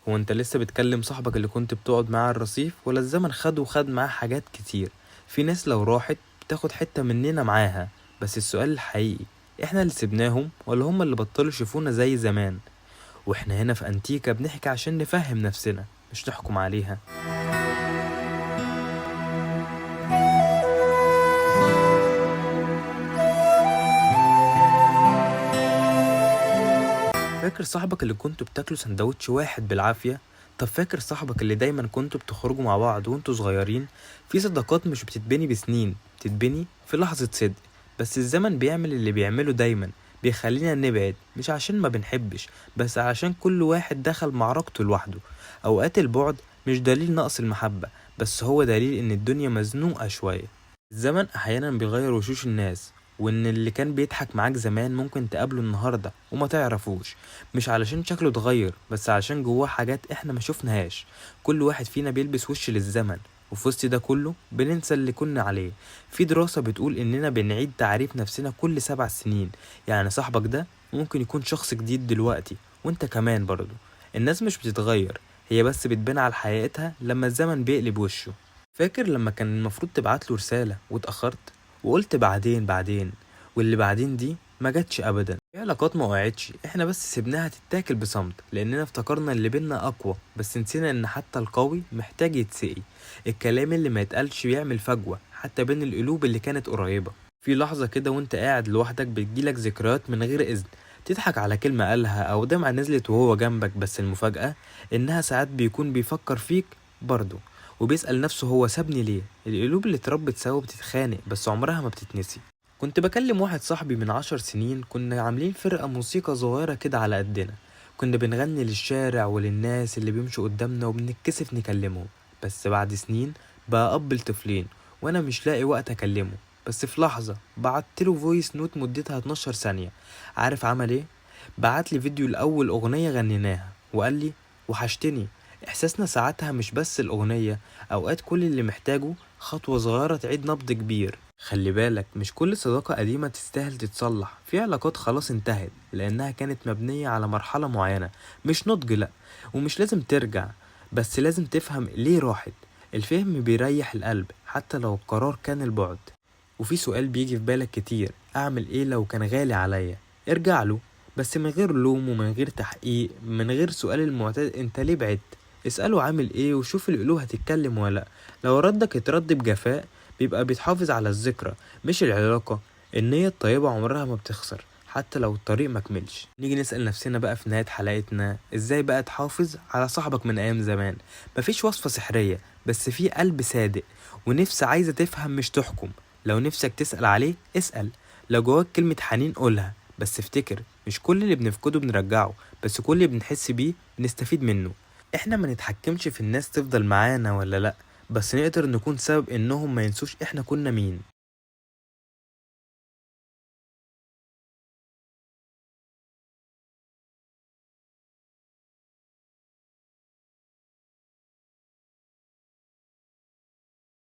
هو انت لسه بتكلم صاحبك اللي كنت بتقعد معاه على الرصيف، ولا الزمن خد معاه حاجات كتير؟ في ناس لو راحت بتاخد حتة مننا معاها. بس السؤال الحقيقي، احنا اللي سيبناهم ولا هم اللي بطلوا يشوفونا زي زمان؟ واحنا هنا في انتيكا بنحكي عشان نفهم نفسنا، مش نحكم عليها. فاكر صاحبك اللي كنتوا بتاكلوا سندوتش واحد بالعافية؟ طب فاكر صاحبك اللي دايما كنتوا بتخرجوا مع بعض وانتوا صغيرين؟ في صداقات مش بتتبني بسنين، بتتبني في لحظة صدق. بس الزمن بيعمل اللي بيعمله دايما، بيخلينا نبعد، مش عشان ما بنحبش، بس عشان كل واحد دخل معركته لوحده. اوقات البعد مش دليل نقص المحبة، بس هو دليل ان الدنيا مزنوقة شوية. الزمن احيانا بيغير وشوش الناس، وان اللي كان بيضحك معاك زمان ممكن تقابله النهاردة وما تعرفوش. مش علشان شكله اتغير، بس علشان جواه حاجات احنا ما شفناهاش. كل واحد فينا بيلبس وش للزمن، وفي وسط ده كله بننسى اللي كنا عليه. في دراسة بتقول اننا بنعيد تعريف نفسنا كل 7 سنين. يعني صاحبك ده ممكن يكون شخص جديد دلوقتي، وانت كمان برضه. الناس مش بتتغير، هي بس بتبان على حقيقتها لما الزمن بيقلب وشه. فاكر لما كان المفروض تبعتله رسالة واتأخرت، وقلت بعدين، واللي بعدين دي ما جاتش ابدا؟ في علاقات ما وقعتش، احنا بس سيبناها تتاكل بصمت لاننا افتكرنا اللي بينا اقوى، بس نسينا ان حتى القوي محتاج يتسقي. الكلام اللي ما يتقالش بيعمل فجوة حتى بين القلوب اللي كانت قريبة. في لحظة كده وانت قاعد لوحدك بتجيلك ذكريات من غير اذن، تضحك على كلمة قالها او دمعة نزلت وهو جنبك، بس المفاجأة انها ساعات بيكون بيفكر فيك برضه، وبيسأل نفسه هو سابني ليه. القلوب اللي اتربت سوا بتتخانق بس عمرها ما بتتنسي. كنت بكلم واحد صاحبي من 10 سنين، كنا عاملين فرقة موسيقى صغيرة كده على قدنا. كنا بنغني للشارع وللناس اللي بيمشوا قدامنا وبنتكسف نكلمهم. بس بعد سنين بقى أب لطفلين، وأنا مش لاقي وقت أكلمه. بس في لحظة بعتله فويس نوت مدتها 12 ثانية. عارف عمل ايه؟ بعتلي فيديو لأول أغنية غنيناها وقال لي وحشتني. إحساسنا ساعتها مش بس الأغنية، أوقات كل اللي محتاجه خطوة صغيرة تعيد نبض كبير. خلي بالك، مش كل صداقة قديمة تستاهل تتصلح. في علاقات خلاص انتهت لأنها كانت مبنية على مرحلة معينة، مش نضج لأ. ومش لازم ترجع، بس لازم تفهم ليه راحت. الفهم بيريح القلب حتى لو القرار كان البعد. وفي سؤال بيجي في بالك كتير، أعمل إيه لو كان غالي عليا؟ ارجع له، بس من غير لوم ومن غير تحقيق، من غير سؤال المعتاد انت ليه بعدت. اسأله عامل ايه وشوف القلوب هتتكلم ولا. لو ردك اترد بجفاء، بيبقى بيتحافظ على الذكرى مش العلاقة. النية الطيبة عمرها ما بتخسر حتى لو الطريق مكملش. نيجي نسأل نفسنا بقى في نهاية حلقتنا، ازاي بقى تحافظ على صاحبك من ايام زمان؟ مفيش وصفة سحرية، بس في قلب صادق ونفس عايزة تفهم مش تحكم. لو نفسك تسأل عليه اسأل، لو جواك كلمة حنين قولها. بس افتكر، مش كل اللي بنفقده بنرجعه، بس كل اللي بنحس بيه بنستفيد منه. احنا ما نتحكمش في الناس تفضل معانا ولا لأ، بس نقدر نكون سبب انهم ما ينسوش احنا كنا مين.